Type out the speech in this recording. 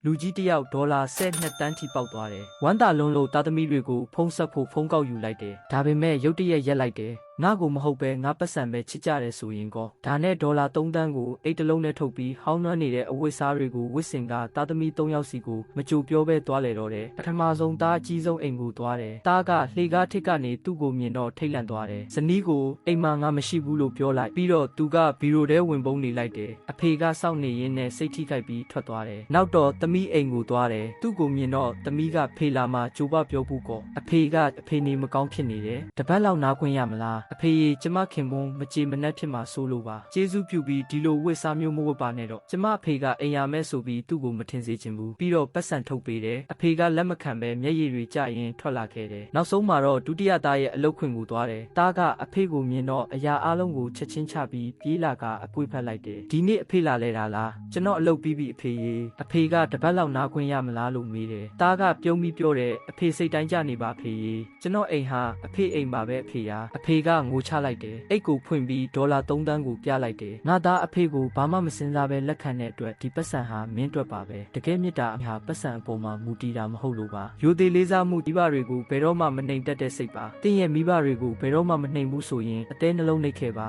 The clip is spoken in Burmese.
လူကြီးတယောက်ဒေါ်လာ12တန်းထိပေါက်သွားတယ်ဝမ်းသာလုံးလို့သားသမီးတွေကိုဖုံးဆက်ဖို့ဖုံးကောက်ယူလိုက်တယ်ဒါပေမဲ့ရုတ်တရက်ရက်လိုက်တယ်ငါ့ကိုမဟုတ်ပဲငါပတ်စံပဲချစ်ကြတယ်ဆိုရင်ကောဒါနဲ့ဒေါ်လာ3တန်းကိုအိတ်တလုံးနဲ့ထုတ်ပြီးဟောင်းနှွမ်းနေတဲ့အဝတ်စားတွေကိုဝစ်စင်ကသားသမီး3ယောက်စီကိုမကြိုပြောပဲသွားလေတော့တယ်ပထမဆုံးသားအကြီးဆုံးအိမ်ကိုသွားတယ်သားကလှေကားထစ်ကနေသူ့ကိုမြင်တော့ထိတ်လန့်သွားတယ်ဇနီးကိုအိမ်မှာငါမရှိဘူးလို့ပြောလိုက်ပြီးတော့သူကဘီရိုထဲဝင်ပုံးနေလိုက်တယ်အဖေကစောင့်နေရင်းနဲ့စိတ်ထိခိုက်ပြီးထွက်သွားတယ်နောက်တော့သမီးအိမ်ကိုသွားတယ်သူ့ကိုမြင်တော့သမီးကဖေလာမှကြိုးပပြောဘူးကောအဖေကအဖေနေမကောင်းဖြစ်နေတယ်တပတ်လောက်နားခွင့်ရမလားအဖေကျမခင်ပွန်းမကြေမနက်ဖြစ်မှာစိုးလို့ပါကျေးဇူးပြုပြီးဒီလိုဝတ်စားမျိုးမဝတ်ပါနဲ့တော့ကျမအဖေကအိမ်ရမဲ့ဆိုပြီးသူ့ကိုမထင်စေချင်ဘူးပြီးတော့ပတ်စံထုတ်ပေးတယ်အဖေကလက်မခံပဲမျက်ရည်တွေကျရင်ထွက်လာခဲ့တယ်နောက်ဆုံးမှာတော့ဒုတိယသားရဲ့အလုပ်ခွင်ကိုသွားတယ်သားကအဖေကိုမြင်တော့အရာအလုံးကိုချက်ချင်းချပြီးပြေးလာကအကွေ့ဖက်လိုက်တယ်ဒီနေ့အဖေလာလဲတာလားကျွန်တော်အလုပ်ပြီးပြီအဖေရေအဖေကတပတ်လောက်နားခွင့်ရမလားလို့မေးတယ်သားကပြုံးပြီးပြောတယ်အဖေစိတ်တိုင်းကြနေပါအဖေရေကျွန်တော်အိမ်ဟာအဖေအိမ်ပါပဲအဖေရာအဖေကငိုချလိုက်တယ်အိတ်ကိုဖွင့်ပြီးဒေါ်လာ3တန်းကိုပြလိုက်တယ်ငါသားအဖေကိုဘာမှမစင်စားပဲလက်ခံတဲ့အတွက်ဒီပတ်စံဟာမင်းအတွက်ပါပဲတကယ်မြတ်တာဟာပတ်စံအပေါ်မှာမူတည်တာမဟုတ်လို့ပါရိုသေလေးစားမှုမိဘတွေကိုဘယ်တော့မှမနှိမ်တတ်တဲ့စိတ်ပါတင်းရဲ့မိဘတွေကိုဘယ်တော့မှမနှိမ်ဘူးဆိုရင်အသေးနှလုံးနှိပ်ခဲ့ပါ